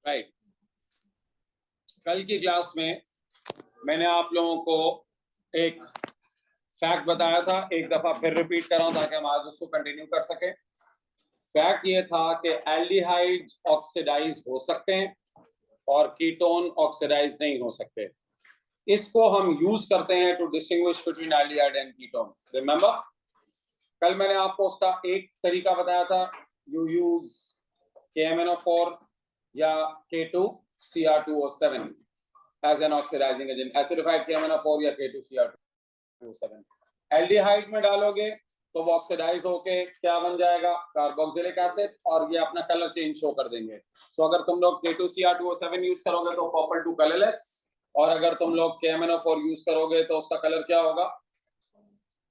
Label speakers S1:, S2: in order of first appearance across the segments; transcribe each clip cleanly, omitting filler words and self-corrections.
S1: Right. कल की class में मैंने आप लोगों को एक फैक्ट बताया था, एक दफा फिर रिपीट कर रहा हूं ताकि हम आज उसको कंटिन्यू कर सकें। फैक्ट ये था कि एल्डिहाइड्स ऑक्सीडाइज हो सकते हैं और कीटोन ऑक्सीडाइज नहीं हो सकते। इसको हम यूज करते हैं to distinguish between aldehyde and ketone. Remember, कल मैंने आपको उसका एक तरीका बताया था, यू यूज KMnO4 या K2Cr2O7 as an oxidizing agent, acidified KMnO4 या K2Cr2O7 एल्डिहाइड में डालोगे तो वो ऑक्सीडाइज होके क्या बन जाएगा, कार्बोक्सिलिक एसिड, और ये अपना कलर चेंज शो कर देंगे। सो अगर तुम लोग K2Cr2O7 यूज करोगे तो कॉपर टू कलरलेस, और अगर तुम लोग KMnO4 यूज करोगे तो उसका कलर क्या होगा,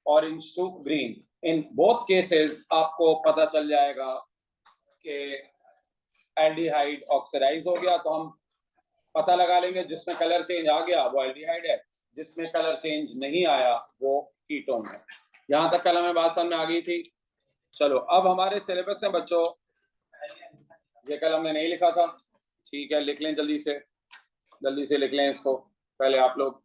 S1: orange to green. In both cases आपको पता चल जाएगा कि एल्डिहाइड ऑक्सीडाइज हो गया, तो हम पता लगा लेंगे जिसमें कलर चेंज आ गया वो एल्डिहाइड है, जिसमें कलर चेंज नहीं आया वो कीटोन है। यहां तक कल हमें बात समझ में आ गई थी। चलो अब हमारे सिलेबस में बच्चों, ये कल हमने नहीं लिखा था, ठीक है, लिख लें जल्दी से लिख लें इसको पहले आप लोग।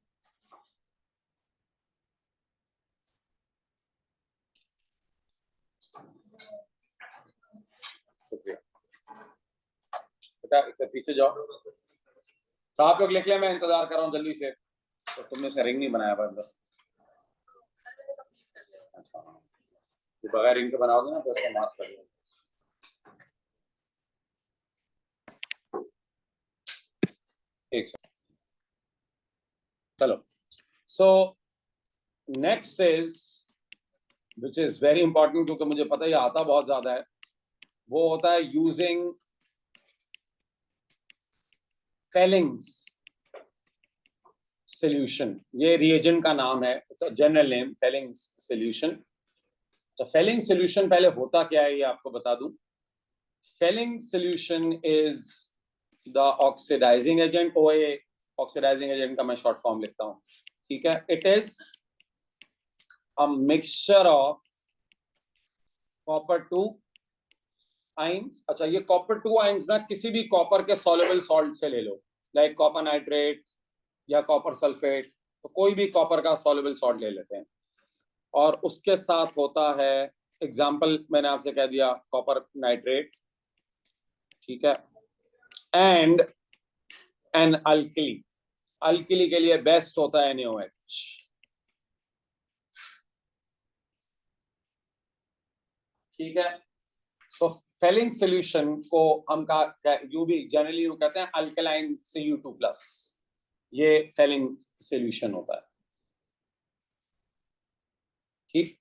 S1: बेटा पीछे जाओ, तो आप लोग लिख लें, मैं इंतजार कर रहा हूँ जल्दी से। तो तुमने से रिंग नहीं बनाया बंदा, अच्छा तो बगैर रिंग के बनाओगे ना तो इसको माफ कर लो। एक सेकंड, चलो। So next is which is very important, क्योंकि मुझे पता ही आता बहुत ज्यादा है, वो होता है यूजिंग फेलिंग्स सॉल्यूशन। ये रिएजेंट का नाम है, जनरल नेम फेलिंग्स सॉल्यूशन। तो फेलिंग सॉल्यूशन पहले होता क्या है ये आपको बता दूं। Fehling solution is the oxidizing agent, OA oxidizing agent का मैं शॉर्ट फॉर्म लिखता हूं, ठीक है। It is a mixture of copper two ions. अच्छा, ये कॉपर टू आइंस ना किसी भी कॉपर के सॉल्युबल सॉल्ट से ले लो, लाइक कॉपर नाइट्रेट या कॉपर सल्फेट, तो कोई भी कॉपर का सॉल्युबल सॉल्ट ले लेते हैं, और उसके साथ होता है, एग्जाम्पल मैंने आपसे कह दिया कॉपर नाइट्रेट, ठीक है, एंड एन अल्कली। अल्कली के लिए बेस्ट होता है NaOH, ठीक है। सो फेलिंग सॉल्यूशन को हम यू भी जनरली यू कहते हैं अल्कलाइन Cu2+, ये फेलिंग सॉल्यूशन होता है, ठीक।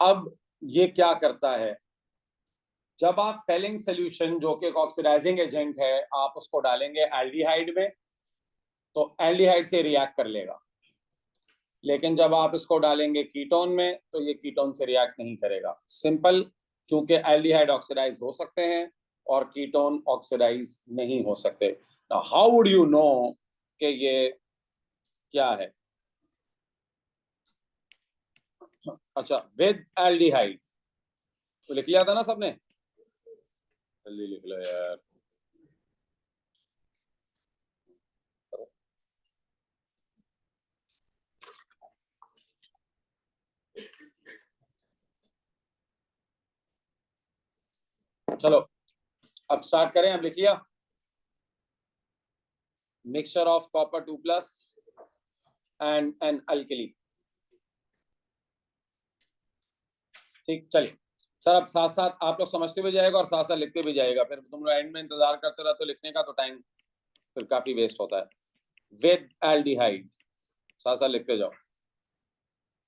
S1: अब ये क्या करता है, जब आप फेलिंग सॉल्यूशन जो कि ऑक्सीडाइजिंग एजेंट है आप उसको डालेंगे एल्डिहाइड में, तो एल्डिहाइड से रिएक्ट कर लेगा, लेकिन जब आप इसको डालेंगे कीटोन में तो ये कीटोन से रिएक्ट नहीं करेगा। सिंपल, क्योंकि एल्डिहाइड ऑक्सीडाइज हो सकते हैं और कीटोन ऑक्सीडाइज नहीं हो सकते। हाउ वुड यू नो कि ये क्या है। अच्छा, विद एल्डिहाइड तो लिख लिया था ना सबने, जल्दी लिख लो यार। चलो अब स्टार्ट करें, अब लिख लिया, mixture of copper 2+ and an alkali, ठीक। चलिए सर, अब साथ साथ आप लोग समझते भी जाएगा और साथ साथ लिखते भी जाएगा, फिर तुम लोग एंड में इंतजार करते रहो तो लिखने का तो टाइम फिर काफी वेस्ट होता है। विद एल्डिहाइड, साथ साथ लिखते जाओ।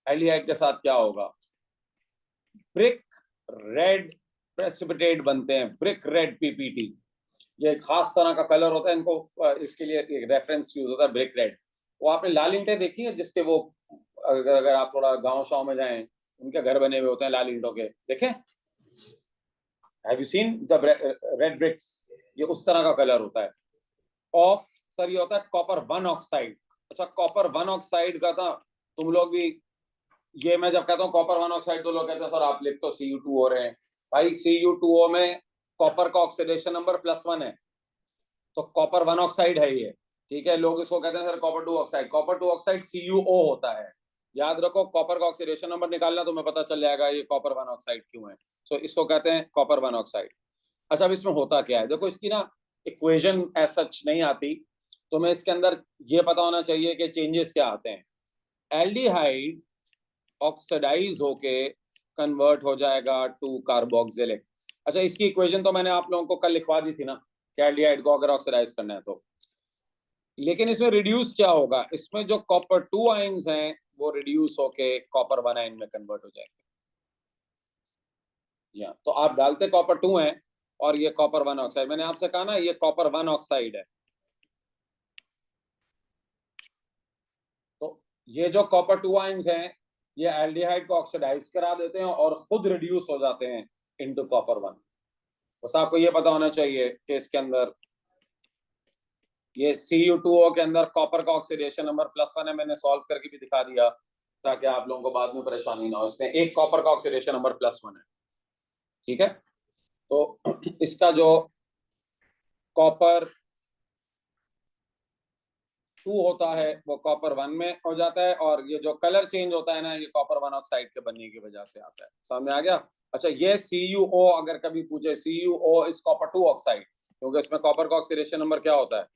S1: एल्डिहाइड के साथ क्या होगा, ब्रिक रेड प्रेसिपिटेट बनते हैं, ब्रिक रेड PPT। ये एक खास तरह का कलर होता है, इनको इसके लिए एक रेफरेंस यूज होता है ब्रिक रेड। वो आपने लाल ईंटें देखी है जिसके वो, अगर आप थोड़ा गांव शाव में जाएं, उनके घर बने हुए होते हैं लाल ईंटों के, देखें, have you seen the red bricks, ये उस तरह का कलर होता है। ऑफ सर ये होता है कॉपर 1 ऑक्साइड। अच्छा, कॉपर 1 ऑक्साइड का था, तुम लोग भी, ये मैं जब कहता हूँ कॉपर 1 ऑक्साइड तो लोग कहते हैं सर आप लिख तो Cu2 हो रहे हैं। भाई Cu2O में कॉपर का ऑक्सीडेशन नंबर +1 है, तो कॉपर 1 ऑक्साइड है ये, ठीक है। लोग इसको कहते हैं sir copper 2 oxide, copper 2 oxide CuO होता है। याद रखो, कॉपर का ऑक्सीडेशन नंबर निकालना, तुम्हें पता चल जाएगा ये कॉपर 1 ऑक्साइड क्यों है। सो इसको कहते हैं कॉपर 1 ऑक्साइड। अच्छा, अब इसमें होता क्या है, देखो इसकी ना इक्वेशन एज सच नहीं आती, तो मैं इसके अंदर ये पता होना चाहिए कि चेंजेस क्या आते हैं। एल्डिहाइड ऑक्सीडाइज होके कन्वर्ट हो जाएगा टू कार्बोक्सिलिक। अच्छा, इसकी इक्वेशन तो मैंने आप लोगों को कल लिखवा दी थी ना, कि एल्डिहाइड को अगर ऑक्सीडाइज करना है तो। लेकिन इसमें रिड्यूस क्या होगा, इसमें जो कॉपर 2 आयंस हैं वो रिड्यूस होके कॉपर 1 आयन में कन्वर्ट हो जाएंगे। जी हाँ, तो आप डालते कॉपर 2 हैं और ये कॉपर 1 ऑक्साइड, मैंने आपसे कहा ना ये कॉपर 1 ऑक्साइड है। तो ये जो कॉपर 2 आयंस हैं ये एल्डिहाइड को ऑक्सीडाइज करा देते हैं और खुद रिड्यूस हो जाते हैं इनटू कॉपर 1। बस आपको ये पता होना चाहिए कि इसके अंदर ये Cu2O के अंदर कॉपर का ऑक्सीडेशन नंबर +1 है, मैंने सॉल्व करके भी दिखा दिया ताकि आप लोगों को बाद में परेशानी ना हो। इसमें एक कॉपर का ऑक्सीडेशन नंबर +1 है, ठीक है। तो इसका जो कॉपर 2 होता है वो कॉपर 1 में हो जाता है, और ये जो कलर चेंज होता है ना ये कॉपर 1 ऑक्साइड के बनने की वजह से आता है। सामने आ गया। अच्छा, ये CuO अगर कभी पूछे, CuO इज कॉपर 2 ऑक्साइड, क्योंकि इसमें कॉपर का ऑक्सीडेशन नंबर क्या होता है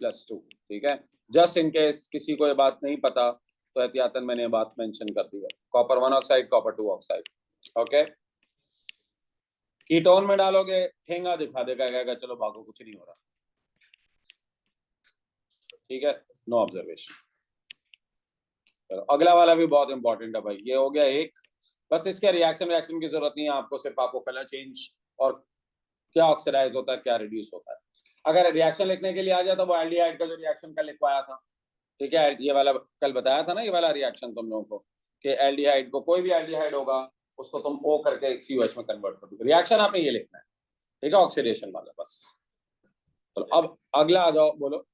S1: +2, ठीक है। जस्ट इन केस किसी को ये बात नहीं पता तो एहतियातन मैंने ये बात मेंशन कर दी है, copper 1 oxide copper 2 oxide. Okay, ketone में डालोगे ठेंगा दिखा देगा, कहेगा चलो भागो कुछ नहीं हो रहा, ठीक है, नो ऑब्जर्वेशन। चलो अगला वाला भी बहुत इंपॉर्टेंट है भाई, ये हो गया एक। बस इसके रिएक्शन की जरूरत नहीं है आपको, सिर्फ आपको कलर चेंज और क्या ऑक्सीडाइज होता है क्या रिड्यूस होता है। अगर रिएक्शन लिखने के लिए आ जाए तो वो एल्डिहाइड का जो रिएक्शन कल लिखवाया था, ठीक है, ये वाला कल बताया था ना, ये वाला रिएक्शन तुम लोगों को कि एल्डिहाइड को, कोई भी एल्डिहाइड होगा उसको तुम O करके COH में कन्वर्ट कर दोगे। रिएक्शन आपने ये लिखना है, ठीक है, ऑक्सीडेशन वाला बस। तो अब अगला आ जाओ, बोलो।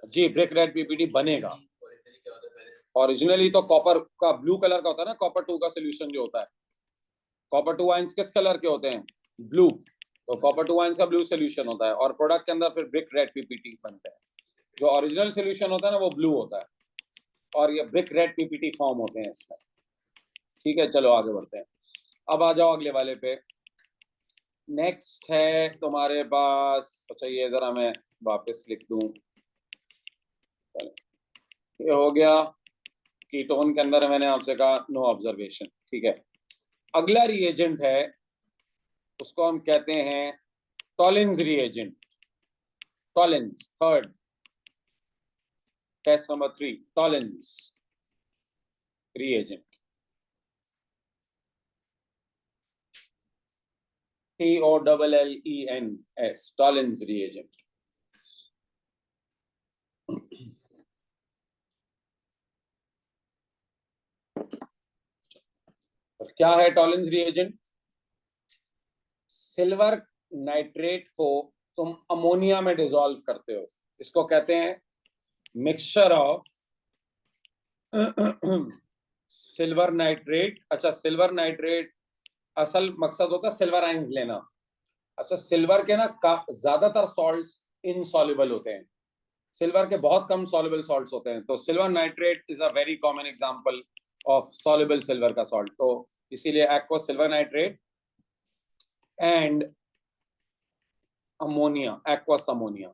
S1: जी, ब्रिक रेड PPT बनेगा। ओरिजिनली तो कॉपर का ब्लू कलर का होता है ना, कॉपर 2 का सोल्यूशन जो होता है, कॉपर 2 आयंस किस कलर के होते हैं, ब्लू। तो कॉपर 2 आयंस का ब्लू सोल्यूशन होता है और प्रोडक्ट के अंदर फिर ब्रिक रेड PPT बनता है। जो ओरिजिनल सोल्यूशन होता है ना वो ब्लू होता है और ये ब्रिक रेड PPT फॉर्म होते हैं इसमें, ठीक है। चलो आगे बढ़ते हैं, अब आ जाओ अगले वाले पे। नेक्स्ट है तुम्हारे पास, अच्छा ये जरा मैं वापस लिख दूं, ये हो गया कीटोन के अंदर मैंने आपसे कहा नो ऑब्जर्वेशन, ठीक है। अगला रिएजेंट है उसको हम कहते हैं Tollens reagent. Tollens, third test number 3, Tollens reagent, TOLLENS, Tollens reagent. क्या है टॉलिन्स रिएजेंट? सिल्वर नाइट्रेट को तुम अमोनिया में डिसॉल्व करते हो, इसको कहते हैं मिक्सचर ऑफ सिल्वर नाइट्रेट। अच्छा, सिल्वर नाइट्रेट असल मकसद होता है सिल्वर आयंस लेना। अच्छा, सिल्वर के ना ज्यादातर सॉल्ट्स इनसॉल्युबल होते हैं, सिल्वर के बहुत कम सॉल्युबल सॉल्ट्स होते हैं, तो silver nitrate is a very common example of soluble silver का सॉल्ट। तो इसीलिए aqueous silver nitrate and ammonia, aqueous ammonia,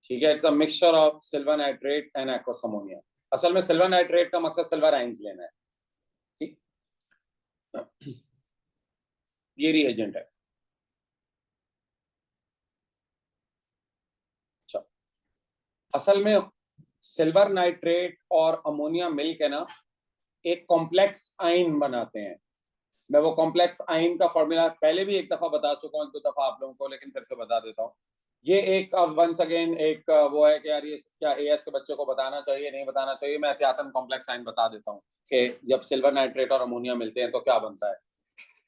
S1: ठीक है, it's a mixture of silver nitrate and aqueous ammonia. असल में सिल्वर नाइट्रेट का मकसद सिल्वर आयंस लेना है, ठीक। ये रिएजेंट है। अच्छा, असल में सिल्वर नाइट्रेट और अमोनिया मिलकर ना एक कॉम्प्लेक्स आयन बनाते हैं। मैं वो कॉम्प्लेक्स आयन का फॉर्मूला पहले भी एक दफा बता चुका हूं, एक दो दफा आप लोगों को, लेकिन फिर से बता देता हूँ। ये एक अब वंस अगेन एक वो है कि यार ये क्या AS के बच्चे को बताना चाहिए नहीं बताना चाहिए, मैं एहतियातन कॉम्प्लेक्स आयन बता देता हूँ कि जब सिल्वर नाइट्रेट और अमोनिया मिलते हैं तो क्या बनता है।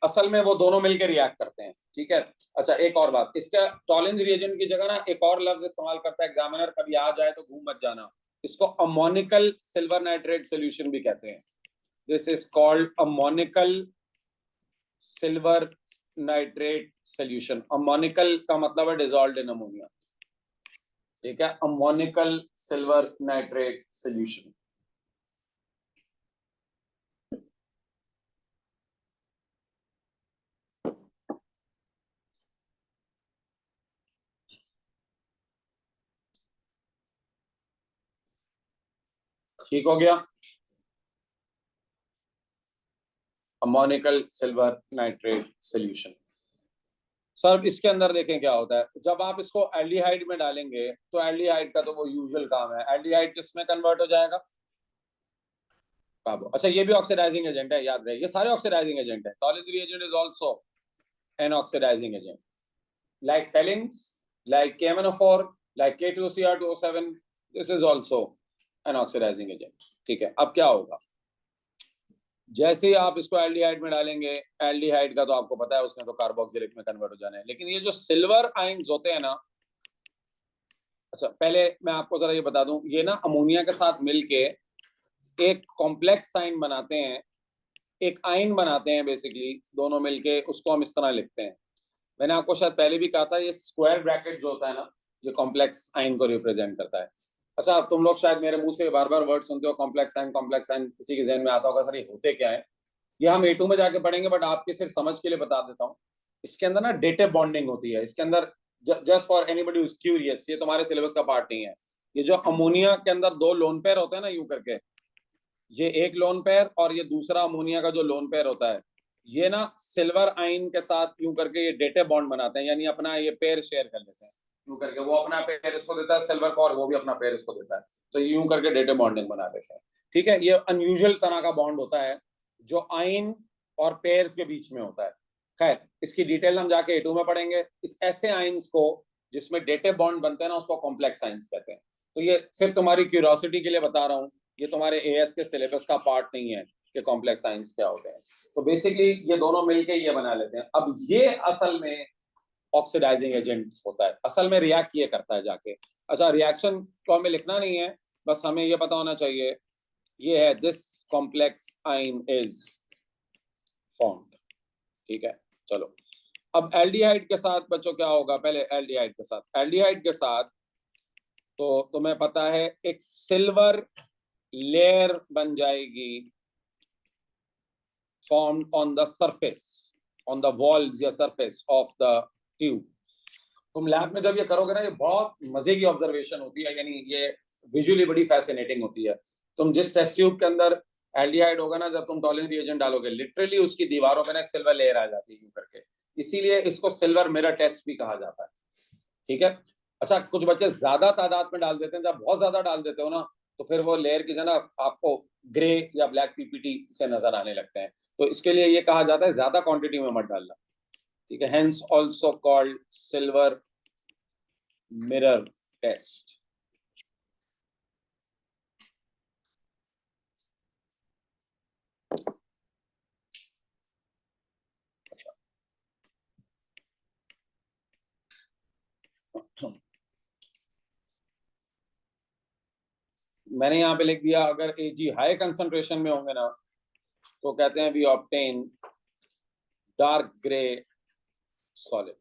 S1: असल में वो दोनों मिलकर रिएक्ट करते हैं, ठीक है। अच्छा, एक और बात, इसका टॉलिन्स रिएजेंट की जगह ना एक और लफ्ज इस्तेमाल करता है एग्जामिनर, कभी आ जाए तो घूम मत जाना, इसको अमोनिकल सिल्वर नाइट्रेट सोल्यूशन भी कहते हैं। This is called ammoniacal silver nitrate solution. Ammoniacal का मतलब है डिसॉल्व्ड इन अमोनिया, ठीक है, अमोनिकल सिल्वर नाइट्रेट सोल्यूशन। ठीक हो गया, ammoniacal silver nitrate solution. Sir इसके अंदर देखें क्या होता है, जब आप इसको एल्डिहाइड में डालेंगे तो एल्डिहाइड का तो वो यूजुअल काम है, एल्डिहाइड किस में कन्वर्ट हो जाएगा, कार्बो। अच्छा ये भी ऑक्सीडाइजिंग एजेंट है, याद रहे ये सारे ऑक्सीडाइजिंग एजेंट है। Tollens reagent is also an oxidising agent, like Fehling's, like KMnO4, like K2Cr2O7, this is also an oxidising agent. ठीक है, अब क्या होगा, जैसे ही आप इसको एल्डिहाइड में डालेंगे, एल्डिहाइड का तो आपको पता है उसने तो कार्बोक्सिलिक में कन्वर्ट हो जाना है, लेकिन ये जो सिल्वर आयंस होते हैं ना, अच्छा पहले मैं आपको जरा ये बता दूं, ये ना अमोनिया के साथ मिलके एक कॉम्प्लेक्स आयन बनाते हैं, एक आयन बनाते हैं बेसिकली, दोनों मिलके उसको हम इस तरह लिखते हैं। मैंने आपको शायद पहले भी कहा था, ये स्क्वायर ब्रैकेट जो होता है ना, ये कॉम्प्लेक्स आयन को रिप्रेजेंट करता है। अच्छा तुम लोग शायद मेरे मुंह से बार बार वर्ड सुनते हो कॉम्प्लेक्स आयन, कॉम्प्लेक्स आयन, किसी के जहन में आता होगा सर ये होते क्या है, ये हम A2 में जाके पढ़ेंगे, बट आपके सिर्फ समझ के लिए बता देता हूँ। इसके अंदर ना डेटिव बॉन्डिंग होती है इसके अंदर, just for anybody who is curious, ये तुम्हारे सिलेबस का पार्ट नहीं है। ये जो अमोनिया के अंदर दो लोन पेयर होते हैं ना यूं करके, ये एक लोन पेयर और ये दूसरा अमोनिया का जो लोन पेयर होता है, ये ना सिल्वर आयन के साथ यूं करके ये डेटिव बॉन्ड बनाते हैं, यानी अपना ये पेयर शेयर कर लेते हैं यूं करके, वो अपना पेयर इसको देता है सिल्वर को और वो भी अपना पेयर इसको देता है, तो यूं करके डेटिव बॉन्डिंग बना देते हैं। ठीक है, ये अनयूजुअल तरह का बॉन्ड होता है जो आयन और पेयर्स के बीच में होता है। खैर इसकी डिटेल हम जाके A2 में पढ़ेंगे। इस ऐसे आयंस को जिसमें डेटिव बॉन्ड बनते हैं ना, उसको कॉम्प्लेक्स आयंस कहते हैं। तो ये सिर्फ तुम्हारी क्यूरियोसिटी के लिए बता रहा हूँ, ये तुम्हारे AS के सिलेबस का पार्ट नहीं है कि कॉम्प्लेक्स आयंस क्या होते हैं। तो बेसिकली ये दोनों मिलके ये बना लेते हैं। अब ये असल में ऑक्सीडाइजिंग एजेंट होता है, असल में रिएक्ट ये करता है जाके। अच्छा रिएक्शन को हमें लिखना नहीं है, बस हमें ये पता होना चाहिए, ये है this complex ion is formed. ठीक है, चलो अब एल्डिहाइड के साथ बच्चों क्या होगा, पहले एल्डिहाइड के साथ, एल्डिहाइड के साथ तो तुम्हें पता है एक सिल्वर लेयर बन जाएगी formed on the surface, on the walls या surface of the tube। तुम लैब में जब ये करोगे ना, ये बहुत मजे की ऑब्जर्वेशन होती है, यानी ये विजुअली बड़ी फैसिनेटिंग होती है। तुम जिस टेस्ट ट्यूब के अंदर एल्डिहाइड होगा ना, जब तुम टॉलिन रिएजेंट डालोगे, लिटरली उसकी दीवारों पे ना एक सिल्वर लेयर आ जाती है यूं करके, इसीलिए इसको सिल्वर मिरर टेस्ट भी कहा जाता है। ठीक है, अच्छा कुछ बच्चे ज्यादा तादाद में डाल देते हैं, जब बहुत ज्यादा डाल देते हो ना, तो फिर वो लेयर की जगह आपको ग्रे या ब्लैक PPT से नजर आने लगते हैं, तो इसके लिए ये कहा जाता है ज्यादा क्वांटिटी में मत डालना। ठीक है, hence also called silver mirror test. मैंने यहाँ पे लिख दिया, अगर Ag हाई कंसंट्रेशन में होंगे ना, तो कहते हैं we obtain dark grey solid.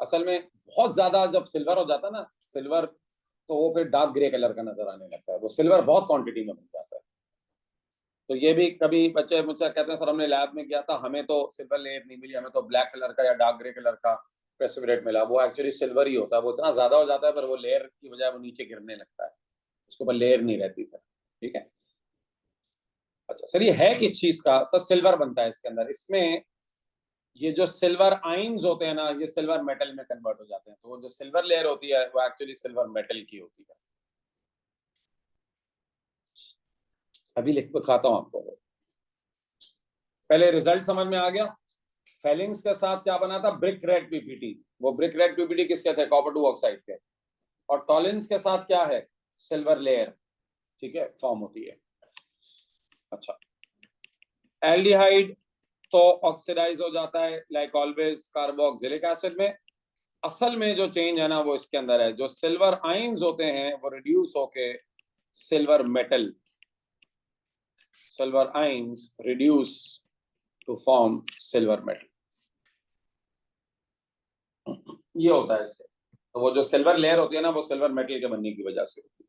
S1: असल में बहुत ज्यादा जब सिल्वर हो जाता है ना, सिल्वर, तो वो फिर डार्क ग्रे कलर का नजर आने लगता है, वो सिल्वर बहुत क्वांटिटी में बन जाता है। तो ये भी कभी बच्चे मुझसे कहते हैं सर हमने लैब में किया था, हमें तो सिल्वर लेयर नहीं मिली, हमें तो ब्लैक कलर का या डार्क ग्रे कलर का प्रेसिपिटेट मिला। वो एक्चुअली सिल्वर ही होता है, वो इतना ज्यादा हो जाता है पर वो लेयर की बजाय वो नीचे गिरने लगता है, उसके ऊपर लेयर नहीं रहती फिर। ठीक है, अच्छा सर ये है किस चीज का, सर सिल्वर बनता है इसके अंदर, इसमें ये जो सिल्वर आइंस होते हैं ना, ये सिल्वर मेटल में कन्वर्ट हो जाते हैं, तो वो जो सिल्वर लेयर होती है वो एक्चुअली सिल्वर मेटल की होती है। अभी लिख के खाता हूं आपको, पहले रिजल्ट समझ में आ गया। फेलिंग्स के साथ क्या बना था, ब्रिक रेड PPT, वो ब्रिक रेड PPT किसके थे, कॉपर 2 ऑक्साइड के। और टॉलिन्स के साथ क्या है, सिल्वर लेयर, ठीक है, फॉर्म होती है। अच्छा एल्डिहाइड तो ऑक्सीडाइज हो जाता है लाइक ऑलवेज कार्बोक्सिलिक एसिड में। असल में जो चेंज है ना वो इसके अंदर है, जो सिल्वर आयंस होते हैं वो रिड्यूस होके silver metal, silver ions reduce to form silver metal. ये होता है इससे। तो वो जो सिल्वर लेयर होती है ना, वो सिल्वर मेटल के बनने की वजह से होती है।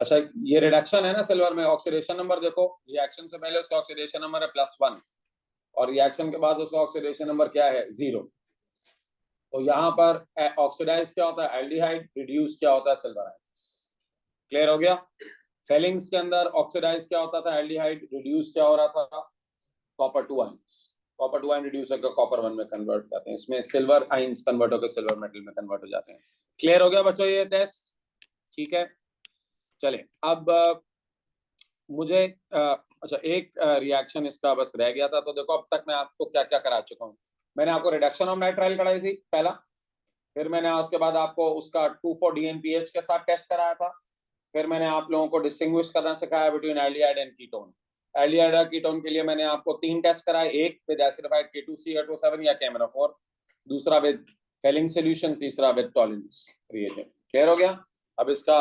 S1: अच्छा, ये रिडक्शन है ना सिल्वर में, ऑक्सीडेशन नंबर देखो, रिएक्शन से पहले उसका ऑक्सीडेशन नंबर है +1 और रिएक्शन के बाद उसका ऑक्सीडेशन नंबर क्या है, 0। तो यहाँ पर ऑक्सीडाइज क्या होता है, एल्डिहाइड, रिड्यूस क्या होता है, सिल्वर आयंस। क्लियर हो गया। फेलिंग्स के अंदर ऑक्सीडाइज क्या होता था, एल्डिहाइड, रिड्यूस क्या हो रहा था, copper 2 ions. Copper 2 ion reduce होकर कॉपर 1 में कन्वर्ट करते हैं, इसमें सिल्वर आयंस कन्वर्ट होकर सिल्वर मेटल में कन्वर्ट हो जाते हैं। क्लियर हो गया बच्चों ये टेस्ट, ठीक है। चले अब मुझे अच्छा एक रिएक्शन इसका बस रह गया था। तो देखो अब तक मैं आपको क्या क्या करा चुका हूँ। मैंने आपको रिडक्शन ऑफ नाइट्राइल कराई थी पहला, फिर मैंने उसके बाद आपको उसका 2,4-DNPH के साथ टेस्ट कराया था, फिर मैंने आप लोगों को डिस्टिंग्विश करना सिखाया between aldehyde and ketone. Aldehyde और कीटोन के लिए मैंने आपको 3 टेस्ट कराए, एक विद एसिडिफाइड K2CH2O7 या KMnO4, दूसरा विद फेलिंग सॉल्यूशन, तीसरा विद टॉलिन्स रिएजेंट। क्लियर हो गया। अब इसका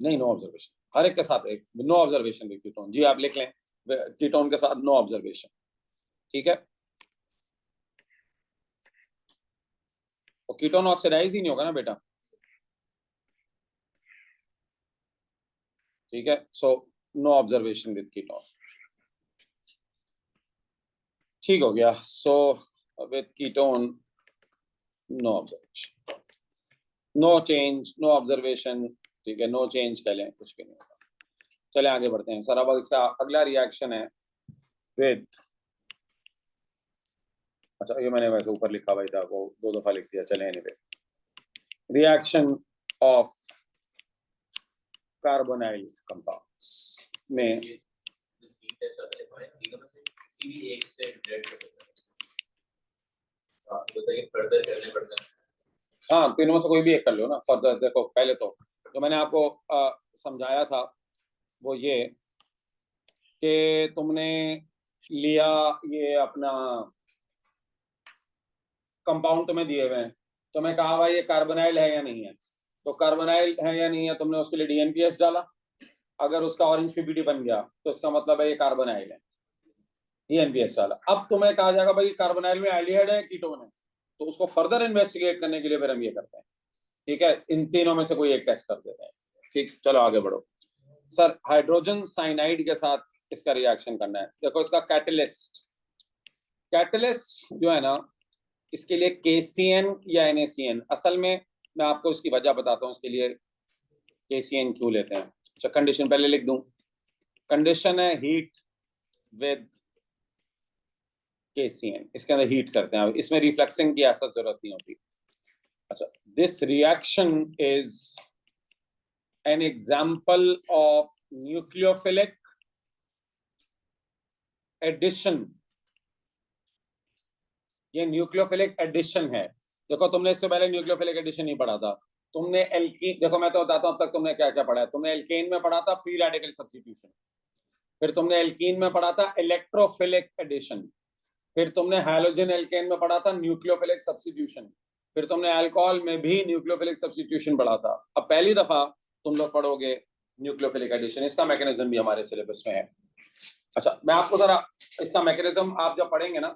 S1: नहीं, नो ऑब्जर्वेशन, हर एक के साथ एक नो ऑब्जर्वेशन विद कीटोन। जी आप लिख लें, कीटोन के साथ नो ऑब्जर्वेशन, ठीक है। तो कीटोन ऑक्सीडाइज ही नहीं होगा ना बेटा, ठीक है। So no observation with ketone, ठीक हो गया। So with ketone no observation, no change, no observation, ठीक है, नो चेंज कह लें, कुछ भी नहीं होगा। चले आगे बढ़ते हैं सर। अब इसका अगला रिएक्शन है विद, अच्छा ये मैंने वैसे ऊपर लिखा हुआ था, वो 2 दफा लिख दिया, चले anyway. Reaction of carbonyl compounds में हाँ, तीनों से कोई भी एक कर लो ना फर्दर। देखो पहले तो जो मैंने आपको समझाया था वो ये कि तुमने लिया ये अपना कंपाउंड तुम्हें दिए हुए हैं, तुम्हें कहा भाई ये कार्बोनाइल है या नहीं है, तो कार्बोनाइल है या नहीं है, तुमने उसके लिए DNPH डाला। अगर उसका ऑरेंज PPT बन गया तो इसका मतलब है ये कार्बोनाइल है, DNPH डाला। अब तुम्हें कहा जाएगा भाई कार्बोनाइल में एल्डिहाइड है, कीटोन है, तो उसको फर्दर इन्वेस्टिगेट करने के लिए फिर हम ये करते हैं, ठीक है। इन तीनों में से कोई एक टेस्ट कर देते हैं, ठीक। चलो आगे बढ़ो सर। हाइड्रोजन साइनाइड के साथ इसका रिएक्शन करना है। देखो इसका कैटलिस्ट, कैटलिस्ट जो है ना, इसके लिए KCN या NaCN। असल में मैं आपको इसकी वजह बताता हूँ इसके लिए KCN क्यों लेते हैं। अच्छा कंडीशन पहले लिख दूं, कंडीशन है हीट विद KCN, इसके अंदर हीट करते हैं, इसमें रिफ्लेक्सिंग की ऐसा जरूरत नहीं होती। अच्छा, this reaction is an example of nucleophilic addition. ये न्यूक्लियोफिलिक एडिशन है। देखो तुमने इससे पहले न्यूक्लियोफिलिक एडिशन नहीं पढ़ा था, तुमने एल्कीन, देखो मैं तो बताता हूं अब तक तुमने क्या क्या पढ़ा है। तुमने एल्केन में पढ़ा था फ्री रेडिकल सब्स्टिट्यूशन, फिर तुमने एल्कीन में पढ़ा था इलेक्ट्रोफिलिक एडिशन, फिर तुमने हैलोजन एल्केन में पढ़ा था न्यूक्लियोफिलिक सब्स्टिट्यूशन, फिर तुमने अल्कोहल में भी न्यूक्लियोफिलिक सब्स्टिट्यूशन पढ़ा था। अब पहली दफा तुम लोग पढ़ोगे न्यूक्लियोफिलिक एडिशन, इसका मैकेनिज्म भी हमारे सिलेबस में है। अच्छा मैं आपको जरा इसका मैकेनिज्म आप जब पढ़ेंगे ना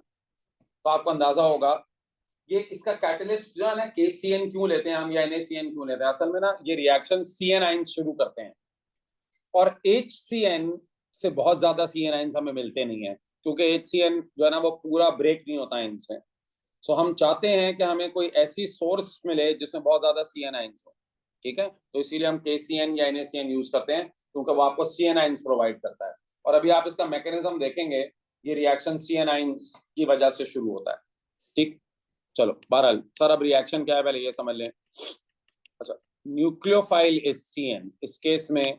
S1: तो आपको अंदाजा होगा ये इसका कैटलिस्ट जो है ना, KCN क्यों लेते हैं हम या NaCN क्यों लेते हैं। असल में ना ये रिएक्शन CN आयंस शुरू करते हैं और HCN से बहुत ज्यादा CN आयंस हमें मिलते नहीं है, क्योंकि HCN जो है ना वो पूरा ब्रेक नहीं होता है इनसे। सो हम चाहते हैं कि हमें कोई ऐसी सोर्स मिले जिसमें बहुत ज्यादा CN आयंस हो, ठीक है। तो इसीलिए हम KCN या NaCN यूज करते हैं, क्योंकि वो आपको CN आयंस प्रोवाइड करता है। और अभी आप इसका मैकेनिज्म देखेंगे, ये रिएक्शन CN आयंस की वजह से शुरू होता है, ठीक। चलो बहरहाल सर अब रिएक्शन क्या है पहले ये समझ लें। अच्छा, न्यूक्लियोफाइल इज CN, इस केस में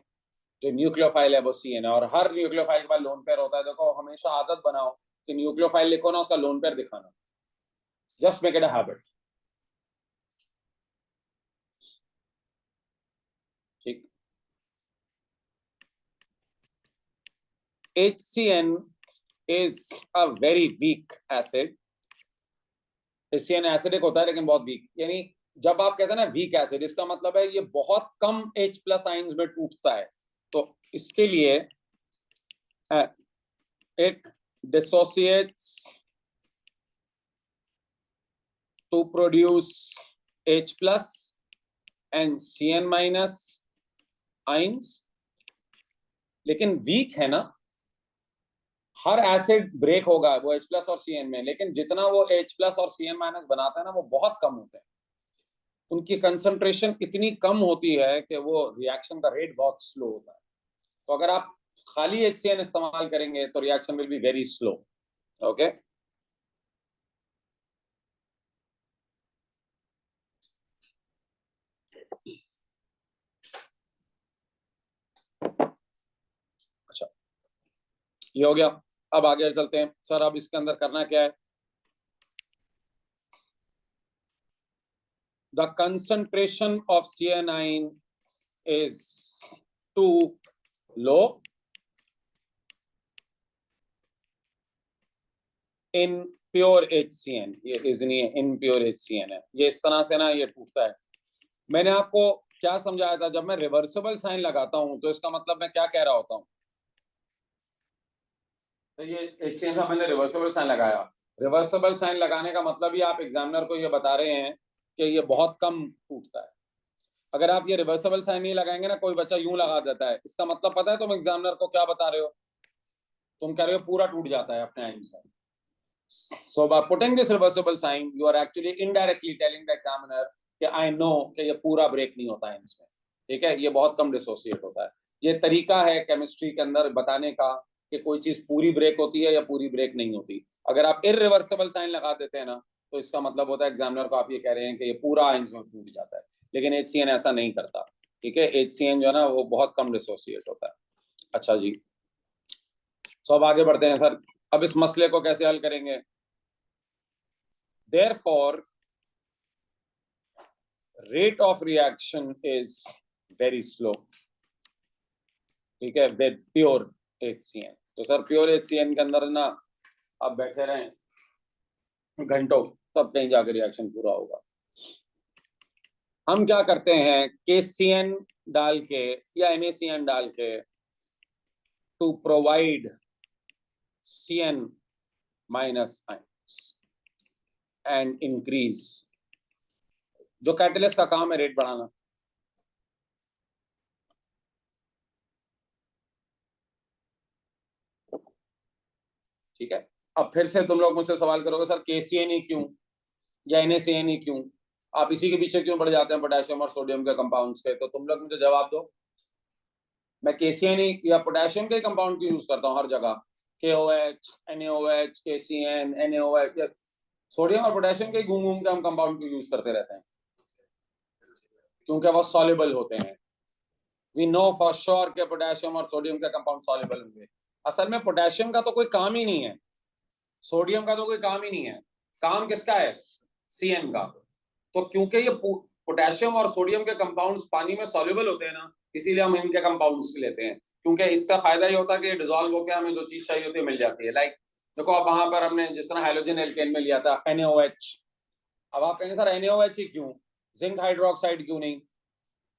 S1: जो न्यूक्लियोफाइल है वो CN है, और हर न्यूक्लियोफाइल के पास लोन पेयर होता है। देखो हमेशा आदत बनाओ कि न्यूक्लियोफाइल लिखो ना, उसका लोन पेयर दिखाना, just make it a habit, ठीक। HCN is a very weak acid HCN acidic होता है लेकिन बहुत वीक, यानी जब आप कहते हैं ना वीक एसिड, इसका मतलब है ये बहुत कम H प्लस आइंस में टूटता है। तो इसके लिए it dissociates to produce H plus and Cn minus ions, लेकिन वीक है ना, हर एसिड ब्रेक होगा वो H प्लस और Cn में, लेकिन जितना वो H प्लस और Cn माइनस बनाता है ना वो बहुत कम होते हैं, उनकी कंसंट्रेशन इतनी कम होती है कि वो रिएक्शन का रेट बहुत स्लो होता है। तो अगर आप खाली HCN इस्तेमाल करेंगे तो reaction will be very slow. Okay, अच्छा ये हो गया। अब आगे चलते हैं सर, अब इसके अंदर करना क्या है? The concentration of CN9 is too low in pure HCN, ये इज नहीं है, इन प्योर HCN है, ये इस तरह से ना ये टूटता है। मैंने आपको क्या समझाया था, जब मैं रिवर्सिबल साइन लगाता हूं तो इसका मतलब मैं क्या कह रहा होता हूं? तो ये HCN का मैंने रिवर्सिबल साइन लगाया, रिवर्सिबल साइन लगाने का मतलब ही आप एग्जामिनर को ये बता रहे हैं कि ये बहुत कम टूटता है। अगर आप ये रिवर्सिबल साइन नहीं लगाएंगे ना, कोई बच्चा यूं लगा देता है, इसका मतलब पता है तुम एग्जामिनर को क्या बता रहे हो? तुम कह रहे हो पूरा टूट जाता है अपने एंड से। So by putting this reversible sign, you are actually indirectly telling the examiner कि I know कि ये पूरा ब्रेक नहीं होता है इसमें, ठीक है, ये बहुत कम डिसोसिएट होता है। ये तरीका है केमिस्ट्री के अंदर बताने का कि कोई चीज पूरी ब्रेक होती है या पूरी ब्रेक नहीं होती। अगर आप इररिवर्सिबल साइन लगा देते हैं ना, तो इसका मतलब होता है एग्जामिनर को आप ये कह रहे हैं कि ये पूरा आइंस में टूट जाता है, लेकिन HCN ऐसा नहीं करता, ठीक है। HCN जो है ना वो बहुत कम डिसोसिएट होता है। अच्छा जी, सो अब आगे बढ़ते हैं सर, अब इस मसले को कैसे हल करेंगे? Therefore, rate of reaction is very slow, ठीक है, with pure HCN। तो सर प्योर HCN के अंदर ना आप बैठे रहें घंटों, तब कहीं जाकर रिएक्शन पूरा होगा। हम क्या करते हैं, KCN डाल के या NaCN डाल के to provide CN minus ions and increase, जो कैटलिस्ट का काम है रेट बढ़ाना। ठीक है, अब फिर से तुम लोग मुझसे सवाल करोगे सर KCN ही क्यों या NaCN ही क्यों, आप इसी के पीछे क्यों बढ़ जाते हैं पोटेशियम और सोडियम के कंपाउंड्स के? तो तुम लोग मुझे जवाब दो, मैं KCN ही या पोटेशियम के कंपाउंड क्यों यूज करता हूँ हर जगह? KOH, NaOH, KCN, NaOH, या सोडियम और पोटेशियम के घूम घूम के हम कंपाउंड क्यों यूज करते रहते हैं? क्योंकि वो सॉल्युबल होते हैं। वी नो फॉर श्योर के पोटेशियम और सोडियम के कंपाउंड सॉल्युबल होंगे। असल में पोटेशियम का तो कोई काम ही नहीं है, सोडियम का तो कोई काम ही नहीं है, काम किसका है? CN का। तो क्योंकि ये पोटेशियम और सोडियम के कंपाउंड्स पानी में सॉल्युबल होते हैं ना, इसीलिए हम इनके कंपाउंड्स लेते हैं, क्योंकि इससे फायदा ये होता है कि डिसॉल्व होकर हमें जो चीज चाहिए होती है मिल जाती है। लाइक देखो अब वहां पर हमने जिस तरह हाइड्रोजन एल्केन में लिया था NaOH, अब आप कहेंगे सर NaOH ही क्यों, जिंक हाइड्रोक्साइड क्यों नहीं,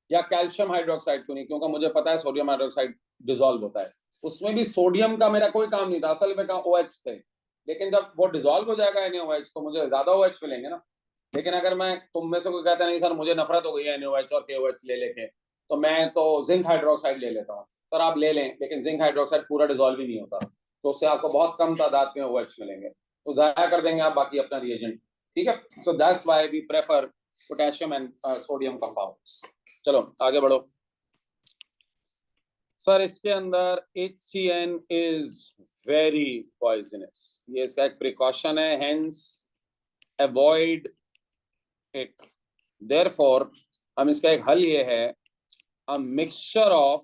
S1: या कैल्शियम हाइड्रोक्साइड क्यों नहीं? क्योंकि मुझे पता है सोडियम हाइड्रोक्साइड डिसॉल्व होता है, उसमें भी सोडियम का मेरा कोई काम नहीं था, असल में कहा OH थे, लेकिन जब वो डिसॉल्व हो जाएगा NaOH तो मुझे ज्यादा OH मिलेंगे ना। लेकिन अगर मैं, तुम में से कोई कहता नहीं सर मुझे नफरत हो गई है NaOH और KOH ले लेके, तो मैं तो जिंक हाइड्रोक्साइड ले लेता हूँ। सर आप ले लें, लेकिन जिंक हाइड्रोक्साइड पूरा डिसॉल्व ही नहीं होता, तो उससे आपको बहुत कम तादाद में OH मिलेंगे, तो जाया कर देंगे आप बाकी अपना रिएजेंट, ठीक है। So that's why we prefer potassium and sodium compounds. चलो आगे बढ़ो सर, इसके अंदर HCN इज वेरी पॉइजनस, ये इसका एक प्रिकॉशन है, हेंस अवॉइड इट। देयरफॉर हम इसका एक हल ये है, a mixture of